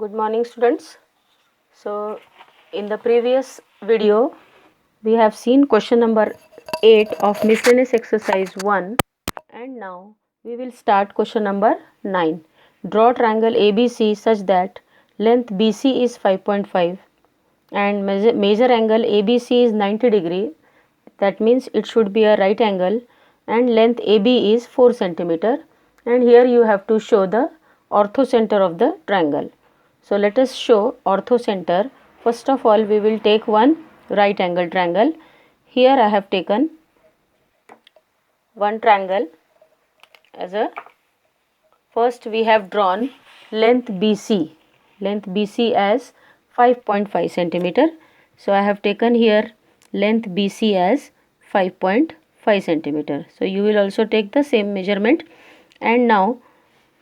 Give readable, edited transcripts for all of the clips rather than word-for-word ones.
Good morning, students. So, in the previous video, we have seen question number 8 of miscellaneous exercise 1, and now we will start question number 9. Draw triangle ABC such that length BC is 5.5 and major angle ABC is 90 degree. That means it should be a right angle, and length AB is 4 centimeter, and here you have to show the orthocenter of the triangle. So let us show orthocenter. First of all, we will take one right angle triangle. Here I have taken one triangle as a first we have drawn length BC as 5.5 centimeter. So I have taken here length BC as 5.5 centimeter. So you will also take the same measurement, and now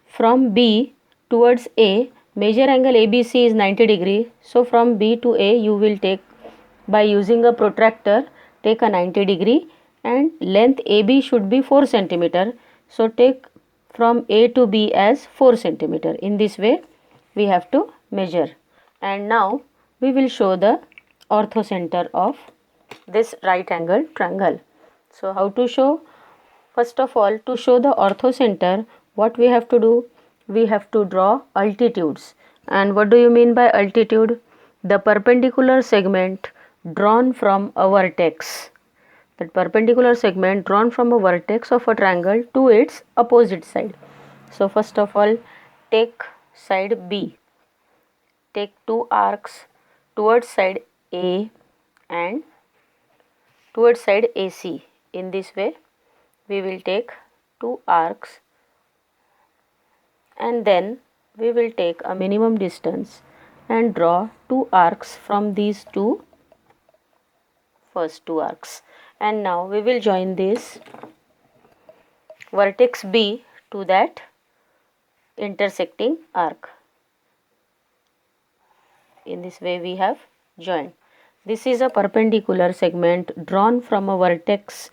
from B towards A, major angle ABC is 90 degree. So from B to A you will take, by using a protractor, take a 90 degree, and length AB should be 4 centimeter. So take from A to B as 4 centimeter. In this way we have to measure, and now we will show the orthocenter of this right angle triangle. So how to show? First of all, to show the orthocenter, what we have to do? We have to draw altitudes. And what do you mean by altitude? The perpendicular segment drawn from a vertex. That perpendicular segment drawn from a vertex of a triangle to its opposite side. So first of all, take side B. Take two arcs towards side A and towards side AC. In this way, we will take two arcs, and then we will take a minimum distance and draw two arcs from these first two arcs, and now we will join this vertex B to that intersecting arc. In this way we have joined. This is a perpendicular segment drawn from a vertex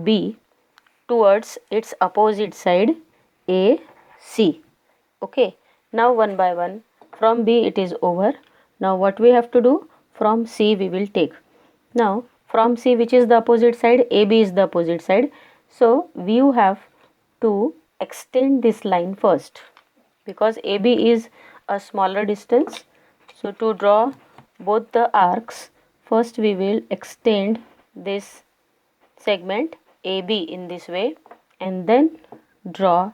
B towards its opposite side AC. Okay, now one by one, from B it is over. Now what we have to do? From C we will take. Now from C, which is the opposite side, AB is the opposite side. So you have to extend this line first, because AB is a smaller distance. So to draw both the arcs, first we will extend this segment AB in this way, and then draw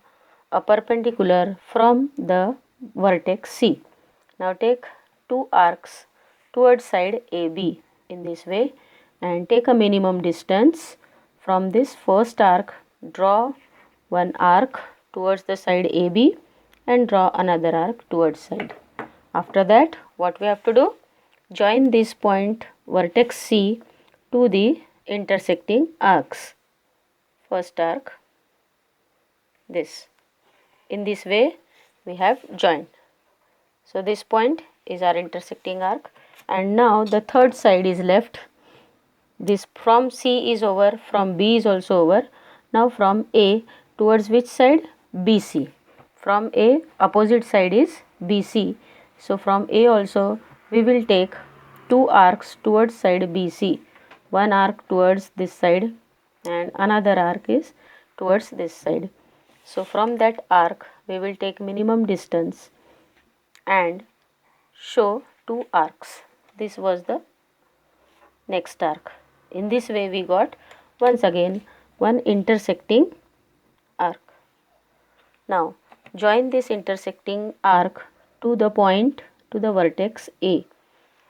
a perpendicular from the vertex C. Now take two arcs towards side AB in this way, and take a minimum distance from this first arc. Draw one arc towards the side AB and draw another arc towards side. After that, what we have to do? Join this point vertex C to the intersecting arcs. First arc, this. In this way we have joined. So this point is our intersecting arc, and now the third side is left. This from C is over, from B is also over. Now from A towards which side? BC. From A opposite side is BC. So from A also we will take two arcs towards side BC. One arc towards this side and another arc is towards this side. So from that arc we will take minimum distance and show two arcs. This was the next arc. In this way we got once again one intersecting arc. Now join this intersecting arc to the point, to the vertex A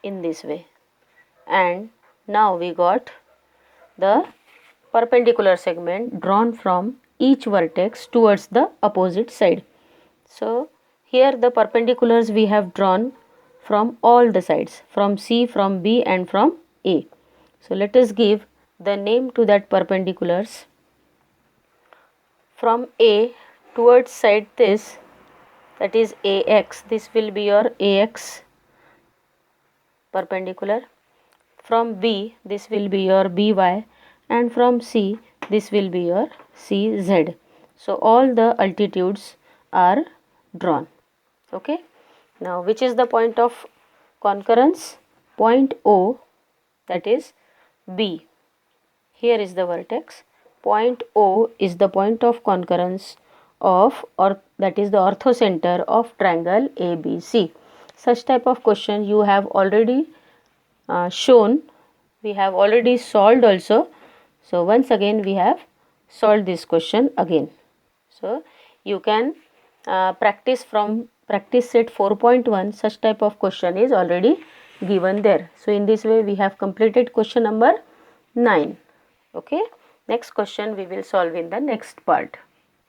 in this way, and now we got the perpendicular segment drawn from each vertex towards the opposite side. So here the perpendiculars we have drawn from all the sides, from C, from B and from A. So let us give the name to that perpendiculars. From A towards side this, that is AX, this will be your AX perpendicular. From B this will be your BY, and from C this will be your CZ. So all the altitudes are drawn. Okay, Now which is the point of concurrence? Point O, that is B. Here is the vertex. Point O is the point of concurrence of, or that is the orthocenter of triangle ABC. Such type of question you have already shown, we have already solved also. So once again we have solved this question again. So you can practice from practice set 4.1. Such type of question is already given there. So in this way we have completed question number 9. Okay, next question we will solve in the next part.